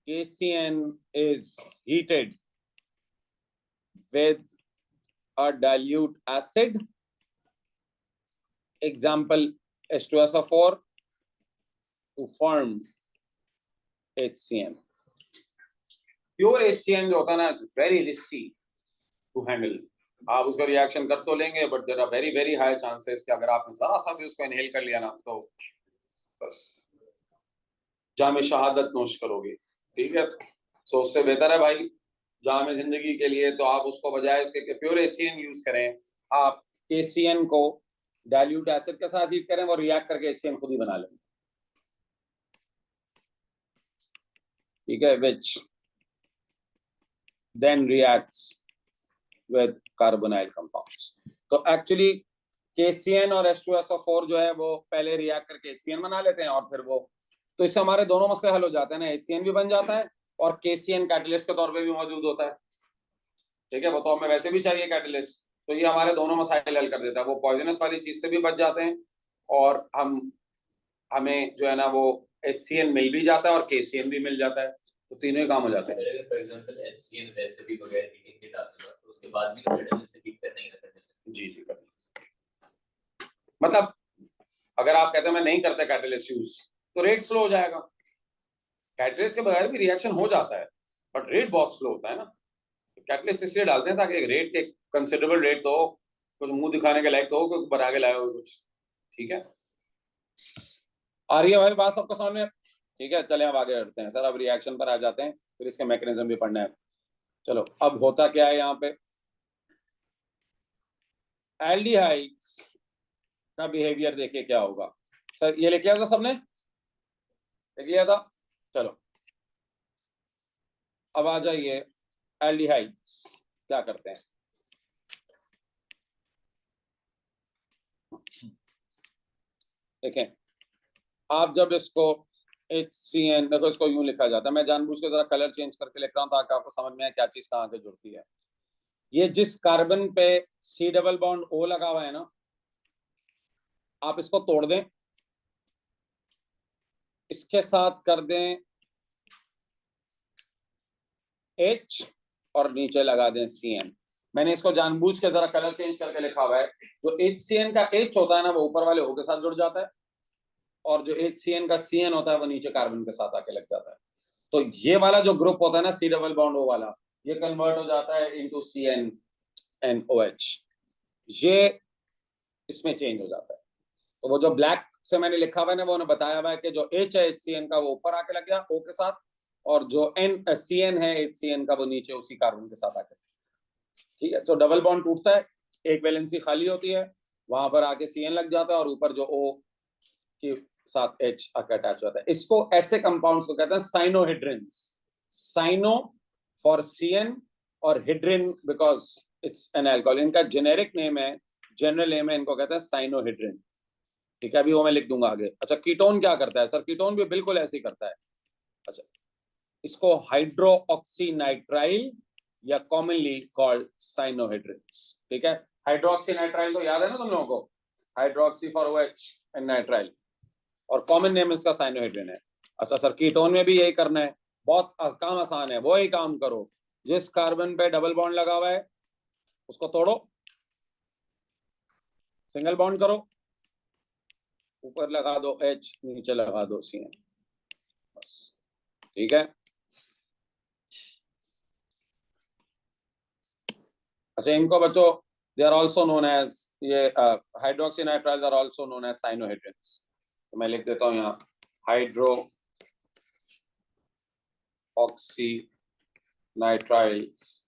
S1: KCN is heated with a dilute acid, example H2SO4, to form HCN. Pure HCN जो होता है ना, it's very risky to handle, आप उसका रिएक्शन कर तो लेंगे, but there are very very high chances कि अगर आपने जरा सा भी उसको इनहेल कर लिया ना तो बस जामे शहादत नोश करोगे। ठीक है, सो उससे बेहतर है भाई जामे जिंदगी के लिए तो आप उसको बजाय इसके प्योर HCN यूज करें। आप KCN को डाइल्यूट एसिड के साथ हीट करें, वो रिएक्ट करके HCN खुद ही बना लेंगे। ठीक है, which then reacts with carbonyl compounds. तो एक्चुअली KCN और H2SO4 जो है वो पहले रिएक्ट करके HCN बना लेते हैं और फिर वो, तो इससे हमारे दोनों मसले हल हो जाते हैं ना, HCN भी बन जाता है और KCN कैटलिस्ट के तौर पे भी मौजूद होता है। ठीक है, वो तो हमें वैसे भी चाहिए कैटलिस्ट, तो ये हमारे दोनों मसाइल हल कर देता है। वो पॉइजनस वाली चीज से भी बच जाते हैं और हमें जो है ना वो HCN मिल भी जाता है और KCN भी मिल जाता है, तो तीनों ही काम हो जाते हैं।
S2: फॉर एग्जांपल HCN वैसे भी बगैर हीटिंग के डालते हैं तो उसके बाद भी कैटलिस्ट से हीट करना ही ना करते।
S1: जी जी, मतलब अगर आप कहते हैं मैं नहीं करता कैटलिस्ट यूज तो रेट स्लो हो जाएगा। कैटलिस्ट के बगैर भी रिएक्शन हो जाता है बट रेट बहुत स्लो होता है ना, तो कैटलिस्ट इसलिए डालते हैं ताकि रेट एक कंसिडरेबल रेट तो हो, कुछ मुंह दिखाने के लायक तो हो, कुछ बना के लाए हो कुछ। ठीक है, आ रही है भाई बात सबको सामने? ठीक है, चले अब आगे बढ़ते हैं सर, अब रिएक्शन पर आ जाते हैं, फिर इसके मैकेनिज्म भी पढ़ना है। चलो, अब होता क्या है यहाँ पे, एल्डिहाइड्स का बिहेवियर देखिए क्या होगा। सर ये लिख लिया था सबने, लिख लिया था? चलो अब आ जाइए, एल्डिहाइड्स क्या करते हैं। देखें, आप जब इसको HCN, देखो इसको यूं लिखा जाता है, मैं जानबूझ के जरा कलर चेंज करके लिख रहा हूँ ताकि आपको समझ में आए क्या चीज कहाँ के जुड़ती है। ये जिस कार्बन पे C डबल बॉन्ड O लगा हुआ है ना, आप इसको तोड़ दें, इसके साथ कर दें H और नीचे लगा दें CN। मैंने इसको जानबूझ के जरा कलर चेंज करके लिखा हुआ है। जो HCN का H होता है ना वो ऊपर वाले O के साथ जुड़ जाता है और जो HCN का CN होता है वो नीचे कार्बन के साथ आके लग जाता है। तो ये वाला जो ग्रुप होता है ना C डबल बॉन्ड O वाला, ये कन्वर्ट हो जाता है इनटू CnNOH, ये इसमें चेंज हो जाता है। तो वो जो ब्लैक से मैंने लिखा हुआ है ना, वो उन्होंने बताया हुआ है कि जो H है HCN का वो ऊपर आके लग गया O के साथ, और जो CN है HCN का वो नीचे उसी कार्बन के साथ आके। ठीक है, तो डबल बॉन्ड टूटता है, एक वैलेंसी खाली होती है, वहां पर आके CN लग जाता है और ऊपर जो O के साथ H आके अटैच होता है। इसको ऐसे कंपाउंड्स को कहते हैं साइनोहिड्रिन्स। साइनो फॉर CN और हिड्रिन बिकॉज इट्स एन अल्कोहल। इनका जेनेरिक नेम है, जनरल नेम है, इनको कहते हैं साइनोहिड्रिन। ठीक है, अभी वो मैं लिख दूंगा आगे। अच्छा, कीटोन क्या करता है सर? कीटोन भी बिल्कुल ऐसे ही करता है। अच्छा, इसको हाइड्रोक्सीनाइट्राइल या कॉमनली कॉल्ड साइनोहिड्रिन्स। ठीक है, हाइड्रोक्सीनाइट्राइल तो याद है ना तुम लोगों को, hydroxy for OH and nitrile, और कॉमन नेम इसका साइनोहिड्रिन है। अच्छा सर, कीटोन में भी यही करना है? बहुत काम आसान है, वो ही काम करो, जिस कार्बन पे डबल बॉन्ड लगा हुआ है उसको तोड़ो, सिंगल बॉन्ड करो, ऊपर लगा दो H, नीचे लगा दो CN, बस। ठीक है, अच्छा इनको बच्चों, they are also known as, ये hydroxynitriles are also known as cyanohydrins. तो मैं लिख देता हूँ यहाँ, हाइड्रोक्सीनाइट्राइल्स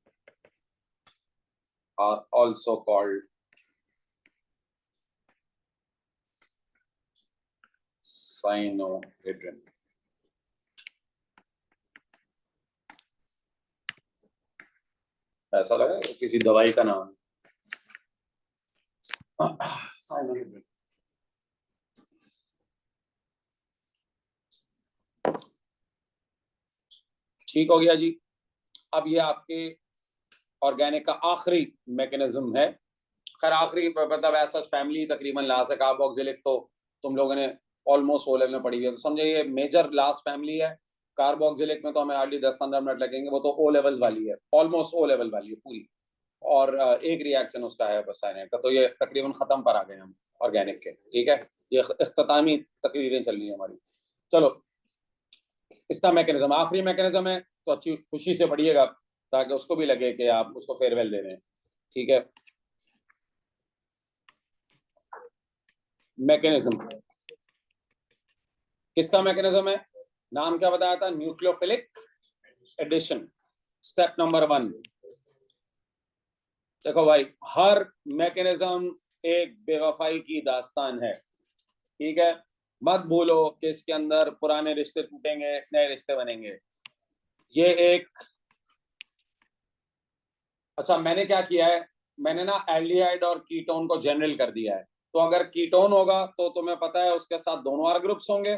S1: are also called साइनोहिड्रिन। ऐसा लगा किसी दवाई का नाम, साइनोहिड्रिन। ठीक हो गया जी। अब ये आपके ऑर्गेनिक का आखिरी मैकेनिज्म है। खैर आखिरी मतलब ऐसा फैमिली तकरीबन लास्ट है। कार्बोक्सिलिक तो तुम लोगों ने ऑलमोस्ट ओ लेवल में पढ़ी हुई है, तो समझे ये मेजर लास्ट फैमिली है। कार्बोक्सिलिक में तो हमें हार्डली 10-15 मिनट लगेंगे, वो तो ओ लेवल वाली है, ऑलमोस्ट ओ लेवल वाली है पूरी, और एक रिएक्शन उसका है बस साइनाइड का। तो ये तकरीबन खत्म पर आ गए हम ऑर्गेनिक के। ठीक है, ये इख्तितामी तकरीरें चल रही है हमारी। चलो, इसका मैकेनिज्म आखिरी मैकेनिज्म है, तो अच्छी खुशी से पढ़िएगा ताकि उसको भी लगे कि आप उसको फेयरवेल दे रहे हैं। ठीक है, मैकेनिज्म, किसका मैकेनिज्म है? नाम क्या बताया था? Nucleophilic addition. Step number 1। देखो भाई, हर मैकेनिज्म एक बेवफाई की दास्तान है, ठीक है? मत भूलो कि इसके अंदर पुराने रिश्ते टूटेंगे, नए रिश्ते बनेंगे। ये एक, अच्छा मैंने क्या किया है, मैंने ना एल्डिहाइड और कीटोन को जनरल कर दिया है। तो अगर कीटोन होगा तो तुम्हें पता है उसके साथ दोनों आर ग्रुप्स होंगे,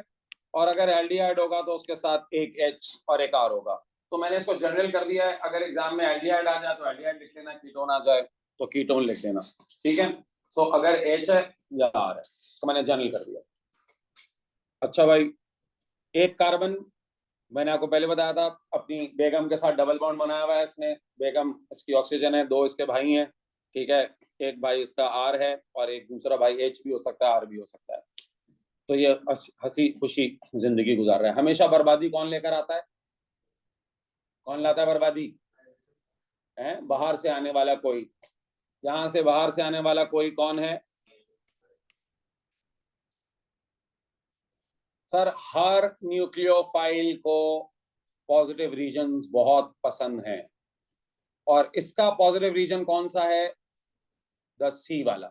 S1: और अगर एल्डिहाइड होगा तो उसके साथ एक H और एक R होगा। तो मैंने इसको जनरल कर दिया है। अगर एग्जाम में एल्डिहाइड आ जाए तो एल्डिहाइड लिख लेना, कीटोन आ जाए तो कीटोन लिख देना, ठीक है? सो अगर H है या R है तो मैंने जनरल कर दिया। अच्छा भाई, एक कार्बन, मैंने आपको पहले बताया था, अपनी बेगम के साथ डबल बॉन्ड बनाया हुआ है इसने। बेगम इसकी ऑक्सीजन है, 2 इसके भाई हैं, ठीक है? एक भाई इसका R है और एक दूसरा भाई H भी हो सकता है, R भी हो सकता है। तो ये हंसी खुशी जिंदगी गुजार रहा है। हमेशा बर्बादी कौन लेकर आता है? कौन लाता है बर्बादी? है बाहर से आने वाला कोई। यहां से बाहर से आने वाला कोई कौन है? सर, हर न्यूक्लियोफाइल को पॉजिटिव रीजन्स बहुत पसंद हैं, और इसका पॉजिटिव रीजन कौन सा है? द C वाला।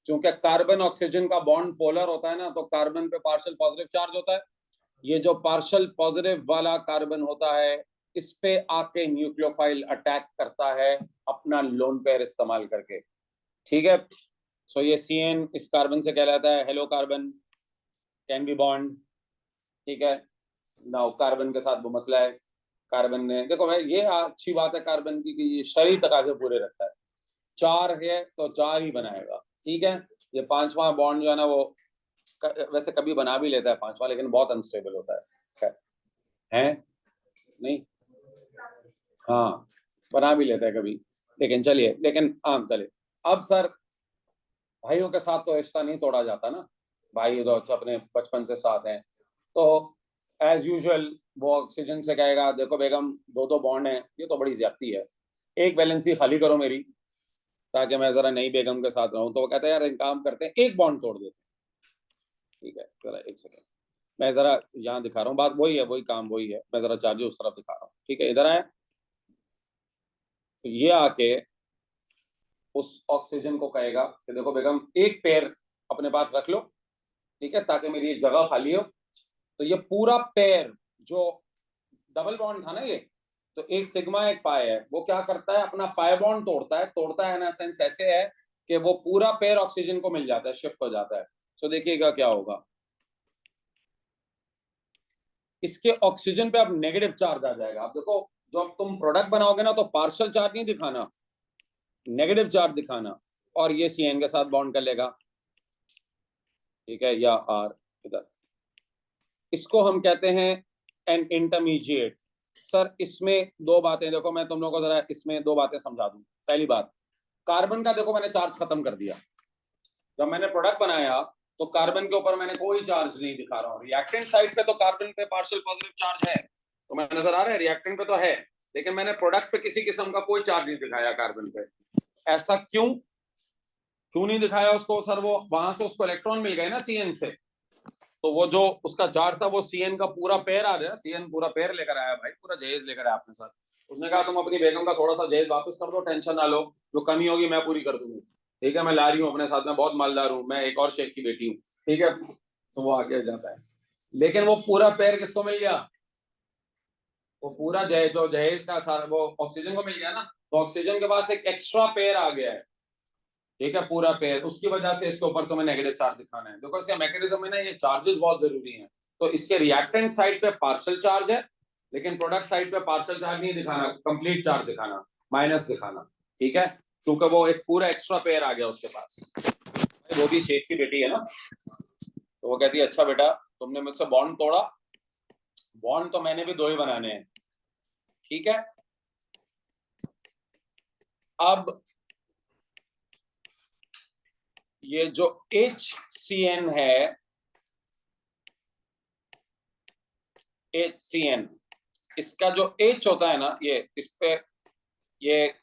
S1: क्योंकि कार्बन ऑक्सीजन का बॉन्ड पोलर होता है ना, तो कार्बन पे पार्शियल पॉजिटिव चार्ज होता है। ये जो पार्शियल पॉजिटिव वाला कार्बन होता है, इस पे आके न्यूक्लियोफाइल अटैक करता है अपना लोन पेयर इस्तेमाल करके, ठीक है? सो ये CN इस कार्बन से कहलाता है hello carbon, can be bond, ठीक है? नाउ कार्बन के साथ वो मसला है, कार्बन ने, देखो भाई ये अच्छी बात है कार्बन की कि ये शरीर तकाजे पूरे रखता है। 4 है तो 4 ही बनाएगा, ठीक है? ये 5वां बॉन्ड जो है ना, वो वैसे कभी बना भी लेता है 5वां, लेकिन बहुत अनस्टेबल होता है। हैं? नहीं, हाँ बना भी लेता है कभी, लेकिन चलिए, लेकिन हाँ चलिए। अब सर, भाइयों के साथ तो रिश्ता नहीं तोड़ा जाता ना, भाई तो अपने बचपन से साथ हैं। तो एज यूजुअल वो ऑक्सीजन से कहेगा देखो बेगम, 2 बॉन्ड हैं, ये तो बड़ी ज्यादती है, एक वैलेंसी खाली करो मेरी, ताकि मैं जरा नई बेगम के साथ रहूं। तो वो कहता है यार एक काम करते हैं, एक बॉन्ड तोड़ देते हैं, ठीक है? जरा एक सेकेंड, मैं जरा यहाँ दिखा रहा हूँ, बात वही है, वही काम वही है, मैं जरा चार्ज उस तरफ दिखा रहा हूँ, ठीक है? इधर आए, तो ये आके उस ऑक्सीजन को कहेगा कि देखो बेगम, एक पेयर अपने पास रख लो, ठीक है, ताकि मेरी एक जगह खाली हो। तो ये पूरा पेयर जो डबल बॉन्ड था ना ये, तो एक सिग्मा एक पाई है, वो क्या करता है, अपना पाई बॉन्ड तोड़ता है ना, सेंस ऐसे है कि वो पूरा पेयर ऑक्सीजन को मिल जाता है, शिफ्ट हो जाता है। तो देखिएगा क्या होगा, इसके ऑक्सीजन पे अब नेगेटिव चार्ज आ जाएगा। अब देखो, जब तुम प्रोडक्ट बनाओगे ना, तो पार्शियल चार्ज नहीं दिखाना, नेगेटिव चार्ज दिखाना, और ये CN के साथ बॉन्ड कर लेगा, ठीक है? या R इधर, इसको हम कहते हैं एन इंटरमीडिएट। सर इसमें 2 बातें, देखो मैं तुम लोगों को जरा इसमें 2 बातें समझा दूं। पहली बात, कार्बन का देखो मैंने चार्ज खत्म कर दिया। जब मैंने प्रोडक्ट बनाया तो कार्बन के ऊपर मैंने कोई चार्ज नहीं दिखा रहा हूँ। रिएक्टेंट साइड पे तो कार्बन पे पार्शियल पॉजिटिव चार्ज है, तो मैं नजर आ रहा है रिएक्टेंट पे तो है, लेकिन मैंने प्रोडक्ट पे किसी किस्म का कोई चार्ज नहीं दिखाया कार्बन पे। ऐसा क्यों नहीं दिखाया उसको? सर वो वहां से उसको इलेक्ट्रॉन मिल गए ना CN से, तो वो जो उसका चार्ज था वो CN का पूरा पेयर आ गया। CN पूरा पेयर लेकर आया भाई, पूरा जहेज लेकर आया अपने साथ। उसने कहा तुम अपनी बेगम का थोड़ा सा जहेज वापस कर दो, टेंशन ना लो, जो कमी होगी मैं पूरी कर दूंगी, ठीक है? मैं ला रही हूँ अपने साथ में, बहुत मालदार हूँ मैं, एक और शेख की बेटी हूँ, ठीक है? तो वो आगे जाता है, लेकिन वो पूरा पेयर किसको मिल गया? वो पूरा जहेज, जो जहेज का सारा वो ऑक्सीजन को मिल गया ना, तो ऑक्सीजन के पास एक एक्स्ट्रा पेयर आ गया है, ठीक है? पूरा पेयर, उसकी वजह से इसके ऊपर तुम्हें नेगेटिव चार्ज दिखाना है। देखो इसका मैकेनिज्म में ना, ये चार्जेस बहुत जरूरी हैं। तो इसके रिएक्टेंट साइड पे पार्शियल चार्ज है, लेकिन प्रोडक्ट साइड पे पार्शियल चार्ज नहीं दिखाना, कंप्लीट चार्ज दिखाना, माइनस दिखाना, ठीक है? क्योंकि वो एक पूरा एक्स्ट्रा पेयर आ गया उसके पास। वो भी शेख की बेटी है ना, तो वो कहती है अच्छा बेटा, तुमने मुझसे बॉन्ड तोड़ा, बॉन्ड तो मैंने भी 2 ही बनाने हैं, ठीक है? अब ये जो HCN है, HCN, इसका जो H होता है ना, ये इस पे, ये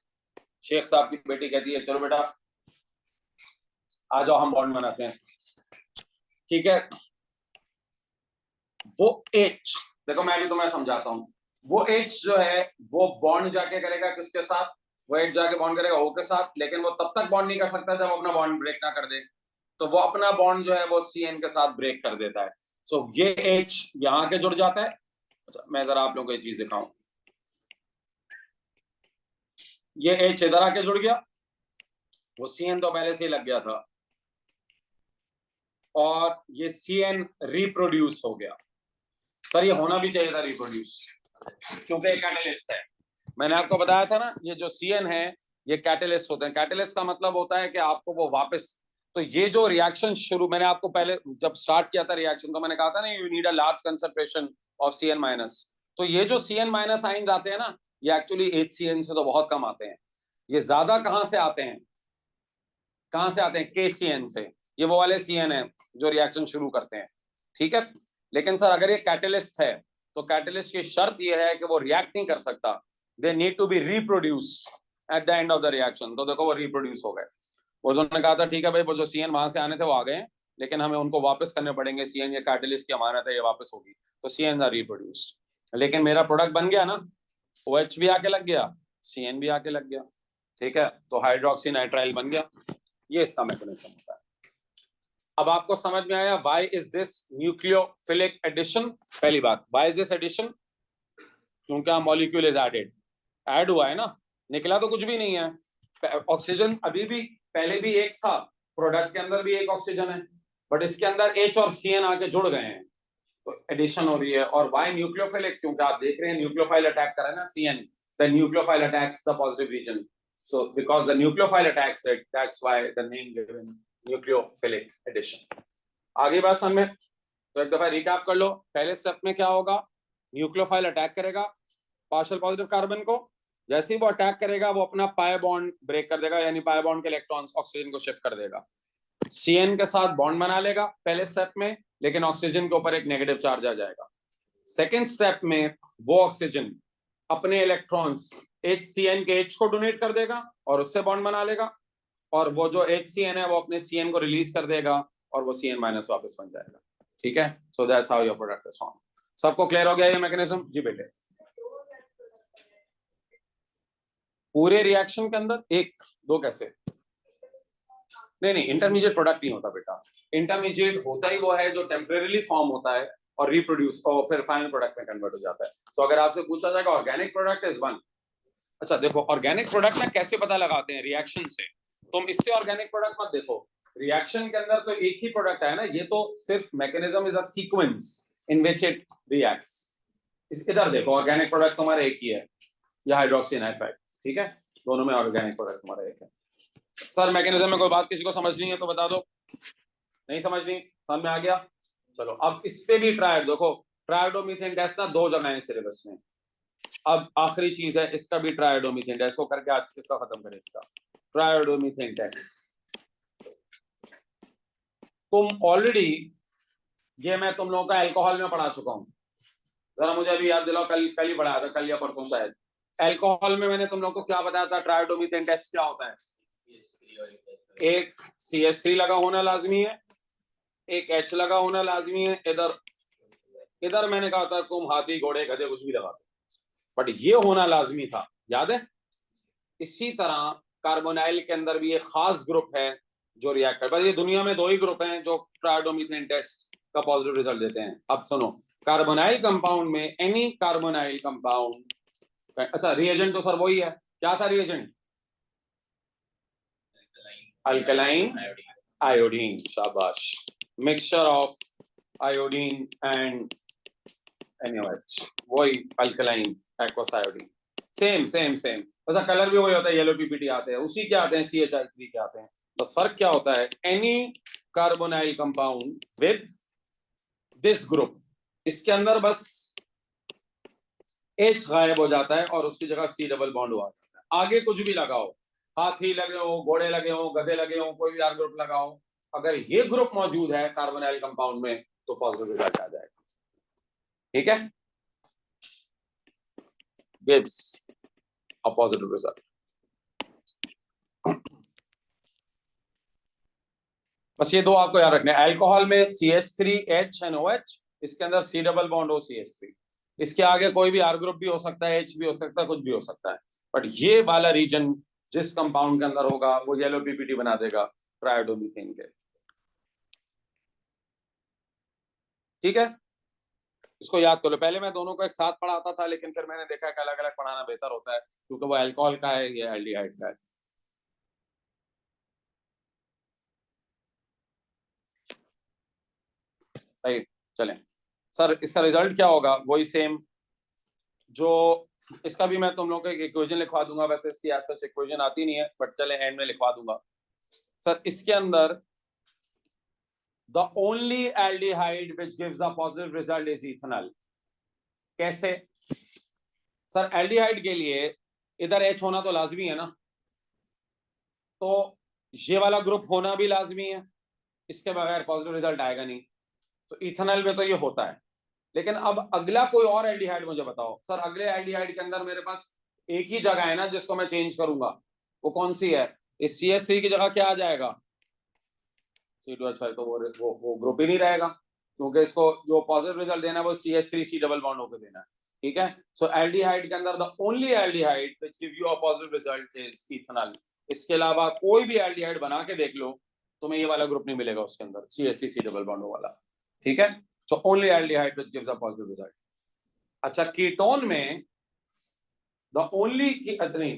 S1: शेख साहब की बेटी कहती है चलो बेटा आ जाओ हम बॉन्ड बनाते हैं। ठीक है, वो H, देखो मैं भी तुम्हें समझाता हूँ, वो H जो है वो बॉन्ड जाके करेगा किसके साथ, वो H जाके बॉन्ड करेगा O के साथ, लेकिन वो तब तक बॉन्ड नहीं कर सकता जब अपना बॉन्ड ब्रेक ना कर दे, तो वो अपना बॉन्ड जो है वो CN के साथ ब्रेक कर देता है। सो ये H यहाँ के जुड़ जाता है। अच्छा, मैं जरा आप लोगों को ये चीज दिखाऊं, ये H इधर आके जुड़ गया, वो CN तो पहले से ही लग गया था, और ये CN रिप्रोड्यूस हो गया। सर ये होना भी चाहिए था रिप्रोड्यूस, क्योंकि एक कैटलिस्ट है। मैंने आपको बताया था ना, ये जो CN है ये कैटलिस्ट होते हैं। कैटलिस्ट का मतलब होता है कि आपको वो वापस, तो ये जो रिएक्शन शुरू, मैंने आपको पहले जब स्टार्ट किया था रिएक्शन, तो मैंने कहा था ना you need a large concentration of CN minus. तो ये जो CN माइनस आइंस आते हैं ना, ये एक्चुअली HCN से तो बहुत कम आते हैं। ये ज्यादा कहाँ से आते हैं, कहाँ से आते हैं, KCN से। ये वो वाले CN है जो रिएक्शन शुरू करते हैं, ठीक है। लेकिन सर अगर ये कैटलिस्ट है, तो कैटलिस्ट की शर्त ये है कि वो रिएक्ट नहीं कर सकता, they need to be reproduce at the end of the reaction. तो देखो वो रिप्रोड्यूस हो गए। वो जो ने कहा था ठीक है भाई, वो जो CN वहां से आने थे वो आ गए हैं, लेकिन हमें उनको वापस करने पड़ेंगे, CN ये कैटलिस्ट की अमानत है, ये वापस होगी, तो CN आर रिप्रोड्यूस्ड। लेकिन मेरा प्रोडक्ट बन गया ना, OH भी आके लग गया, CN भी आके लग गया, ठीक है, तो हाइड्रोक्सी नाइट्राइल बन गया। ये इसका मैकेनिज्म होता है। अब आपको समझ में आया why is this nucleophilic addition. पहली बात, व्हाई इज दिस एडिशन, क्योंकि मॉलिक्यूल इज एडेड, ऐड हुआ है ना, निकला तो कुछ भी नहीं है। ऑक्सीजन अभी भी, पहले भी एक था, प्रोडक्ट के अंदर भी एक ऑक्सीजन है, बट इसके अंदर H और CN आके जुड़ गए हैं, तो एडिशन हो रही है। और व्हाई न्यूक्लियोफिलिक, क्योंकि आप देख रहे हैं न्यूक्लियोफाइल अटैक कर रहा है ना CN, the nucleophile attacks the positive region, so because the nucleophile attacks it, that's why the name given nucleophilic addition। आगे बात समझ में, तो एक दफा रिकैप कर लो। पहले स्टेप में क्या होगा, न्यूक्लियोफाइल अटैक करेगा पार्शियल पॉजिटिव कार्बन को, जैसे ही वो अटैक करेगा वो अपना पाई बॉन्ड ब्रेक कर देगा, यानी पाई बॉन्ड के इलेक्ट्रॉन्स ऑक्सीजन को शिफ्ट कर देगा, CN के साथ बॉन्ड बना लेगा पहले स्टेप में, लेकिन ऑक्सीजन के ऊपर एक नेगेटिव चार्ज आ जाएगा। सेकेंड स्टेप में वो ऑक्सीजन अपने इलेक्ट्रॉन्स HCN के H को डोनेट कर देगा और उससे बॉन्ड बना लेगा, और वो जो HCN है वो अपने CN को रिलीज कर देगा और वो CN माइनस वापस बन जाएगा, ठीक है। So that's how your product is form. सबको क्लियर हो गया ये मैकेनिज्म? जी बेटे, पूरे रिएक्शन के अंदर एक दो कैसे, नहीं इंटरमीडिएट प्रोडक्ट नहीं होता बेटा, इंटरमीडिएट होता ही वो है जो टेम्परेरीली फॉर्म होता है और रिप्रोड्यूस और फिर फाइनल प्रोडक्ट में कन्वर्ट हो जाता है। तो अगर आपसे पूछा जाएगा ऑर्गेनिक प्रोडक्ट इज वन, अच्छा देखो ऑर्गेनिक प्रोडक्ट ना कैसे पता लगाते हैं, रिएक्शन से। तुम इससे ऑर्गेनिक प्रोडक्ट मत देखो, रिएक्शन के अंदर तो एक ही प्रोडक्ट है ना, ये तो सिर्फ mechanism is a sequence in which it reacts. इधर देखो ऑर्गेनिक प्रोडक्ट तुम्हारा एक ही है, या हाइड्रोक्सी नाइट्राइल, ठीक है, दोनों में ऑर्गेनिक प्रोडक्ट तुम्हारा एक है। सर मैकेनिज्म में कोई बात किसी को समझनी है तो बता दो, नहीं समझनी, समझ में आ गया? चलो अब इस पे भी ट्रायड देखो, ट्रायोडोमीथेन टेस्ट ना 2 जगह है सिलेबस में। अब आखिरी चीज है, इसका भी ट्रायोडोमीथेन टेस्ट को करके आज किस्सा खत्म करें इसका। ट्रायोडोमीथेन टेस्ट तुम ऑलरेडी, ये मैं तुम लोगों का अल्कोहल में पढ़ा चुका हूं, जरा मुझे अभी याद दिलाओ, कल कल ही पढ़ाया था, कल या परसों शायद। अल्कोहल में मैंने तुम लोगों को क्या बताया था, ट्रायोडोमीथेन टेस्ट क्या होता है, एक CH3 लगा होना लाजमी है, एक H लगा होना लाजमी है, इधर इधर मैंने कहा था तुम हाथी घोड़े गधे कुछ भी लगा दो, बट ये होना लाजमी था, याद है। इसी तरह कार्बोनाइल के अंदर भी एक खास ग्रुप है जो रिएक्ट कर, ये दुनिया में 2 ही ग्रुप हैं जो ट्रायोडोमीथेन टेस्ट का पॉजिटिव रिजल्ट देते हैं। अब सुनो, कार्बोनाइल कंपाउंड में एनी कार्बोनाइल कंपाउंड, अच्छा रिएजेंट तो सर वही है, क्या था रिएजेंट, अल्कलाइन आयोडीन, शाबाश, mixture of iodine and NaOH, वही alkaline aqueous iodine, same same same, ऐसा कलर भी वही होता है, येलो PPT आते हैं, उसी के आते हैं, CHI3 के आते हैं, बस फर्क क्या होता है, any carbonyl compound with this group, इसके अंदर बस H गायब हो जाता है और उसकी जगह C डबल बॉन्ड हुआ जाता है। आगे कुछ भी लगाओ, हाथी लगे हो, घोड़े लगे हो, गधे लगे हो, कोई भी आर ग्रुप लगाओ, अगर ये ग्रुप मौजूद है कार्बोनाइल कंपाउंड में तो पॉजिटिव रिजल्ट आ जाएगा, ठीक है, gives a positive result। बस ये दो आपको याद रखने हैं। अल्कोहल में CH3H एंड OH, इसके अंदर C डबल बॉन्ड OCH3, इसके आगे कोई भी R ग्रुप भी हो सकता है, H भी हो सकता है, कुछ भी हो सकता है, बट ये वाला रीजन जिस कंपाउंड के अंदर होगा वो येलो PPT बना देगा ट्रायोडोमीथेन के। ठीक है, इसको याद कर लो। पहले मैं दोनों को एक साथ पढ़ाता था, लेकिन फिर मैंने देखा कि अलग अलग पढ़ाना बेहतर होता है, क्योंकि वो अल्कोहल का है, ये एल्डिहाइड का है। सही, चलें सर, इसका रिजल्ट क्या होगा? वही सेम जो इसका भी मैं तुम लोगों को एक इक्वेशन लिखवा दूंगा, वैसे इसकी ऐसा इक्वेशन आती नहीं है, बट चले एंड में लिखवा दूंगा। सर इसके अंदर the only aldehyde which gives a positive result is ethanol. कैसे? सर एल्डिहाइड के लिए इधर H होना तो लाजमी है ना, तो ये वाला ग्रुप होना भी लाजमी है, इसके बगैर पॉजिटिव रिजल्ट आएगा नहीं। तो इथेनॉल में तो ये होता है, लेकिन अब अगला कोई और एल्डिहाइड मुझे बताओ। सर अगले एल्डिहाइड के अंदर मेरे पास एक ही जगह है ना जिसको मैं चेंज करूंगा, वो कौन सी है? इस CH3 की जगह क्या आ जाएगा? C2H5। तो वो ग्रुप ही नहीं रहेगा, क्योंकि इसको जो पॉजिटिव रिजल्ट देना है वो CH3 C डबल बॉन्ड होकर देना है। ठीक है, सो एल्डिहाइड के अंदर the only aldehyde which give you a positive result is ethanol. इसके अलावा कोई भी एल्डिहाइड बना के देख लो, तुम्हें ये वाला ग्रुप नहीं मिलेगा उसके अंदर, CH3 C डबल बॉन्ड वाला। ठीक है, so only aldehyde which gives a positive result. अच्छा, कीटोन में the only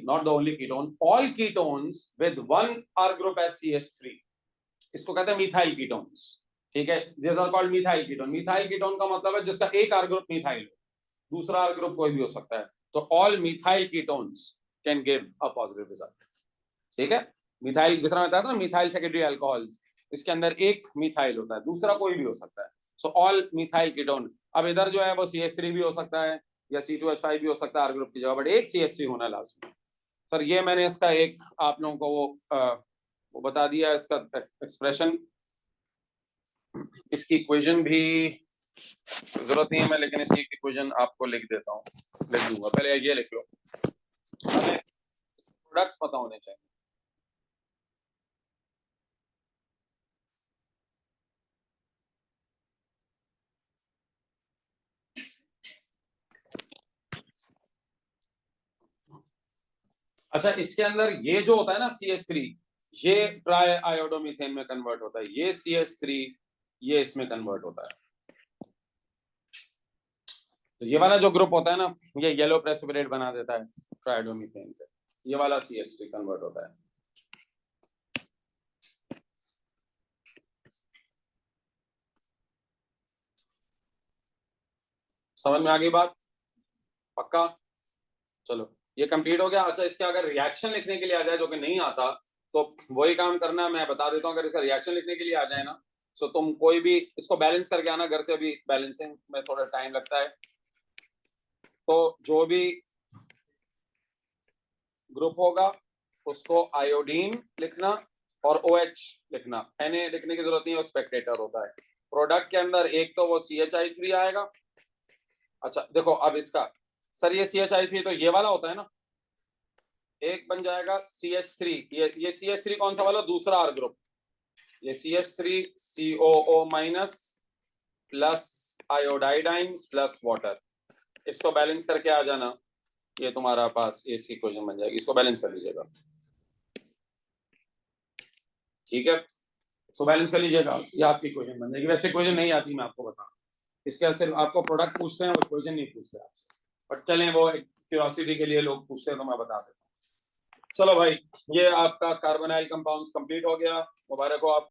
S1: not the only ketone, all ketones with one R group as CH3, इसको कहते हैं मिथाइल कीटोन्स। ठीक है, these are called methyl ketone. Methyl ketone का मतलब है जिसका एक R ग्रुप मिथाइल हो, दूसरा R ग्रुप कोई भी हो सकता है। तो all methyl ketones can give a positive result. ठीक है, मिथाइल जिस तरह बताया था ना, मिथाइल सेकेंडरी अल्कोहल्स, इसके अंदर एक मिथाइल होता है, दूसरा कोई भी हो सकता है। So all methyl ketone. अब इधर जो है वो CH3 भी हो सकता है या C2H5 भी हो सकता है R ग्रुप की जगह, बट एक CH3 होना लास्ट में। सर ये मैंने इसका एक आप लोगों को वो बता दिया, इसका एक्सप्रेशन, इसकी इक्वेशन भी जरूरत नहीं है मैं, लेकिन इसकी इक्वेशन आपको लिख देता हूँ, लिख दूंगा। पहले ये लिख लो, हमें प्रोडक्ट्स पता होने चाहिए। अच्छा, इसके अंदर ये जो होता है ना CH3, ये ट्राई आयोडोमीथेन में कन्वर्ट होता है, ये CH3 ये इसमें कन्वर्ट होता है। तो ये वाला जो ग्रुप होता है ना, ये येलो प्रेसिपिटेट बना देता है ट्राइडोमीथेन से, ये वाला CH3 कन्वर्ट होता है। समझ में आ गई बात? पक्का? चलो ये कंप्लीट हो गया। अच्छा, इसके अगर रिएक्शन लिखने के लिए आ जाए, जो कि नहीं आता, तो वही काम करना मैं बता देता हूँ। अगर इसका रिएक्शन लिखने के लिए आ जाए ना, तो तुम कोई भी इसको बैलेंस करके आना घर से, अभी बैलेंसिंग में थोड़ा टाइम लगता है। तो जो भी ग्रुप होगा उसको आयोडीन लिखना और OH लिखना, Na लिखने की जरूरत नहीं है, वो स्पेक्टेटर होता है। प्रोडक्ट के अंदर एक तो वो CHI3 आएगा। अच्छा देखो, अब इसका सर ये CHI3 तो ये वाला होता है ना, एक बन जाएगा CH3, ये CH3 कौन सा वाला? दूसरा R ग्रुप, ये CH3 COO minus plus iodide ions plus water. इसको बैलेंस करके आ जाना, ये तुम्हारा पास इसकी इक्वेशन बन जाएगी, इसको बैलेंस कर लीजिएगा। ठीक है, सो बैलेंस कर लीजिएगा, ये आपकी इक्वेशन बन जाएगी। वैसे इक्वेशन नहीं आती, मैं आपको बताऊं, इसके सिर्फ आपको प्रोडक्ट पूछते हैं, वो इक्वेशन नहीं पूछते आपसे, बट चलें वो क्यूरियोसिटी के लिए लोग पूछते हैं तो मैं बता देता हूँ। चलो भाई, ये आपका कार्बोनाइल कंपाउंड्स कंप्लीट हो गया, मुबारक हो आप।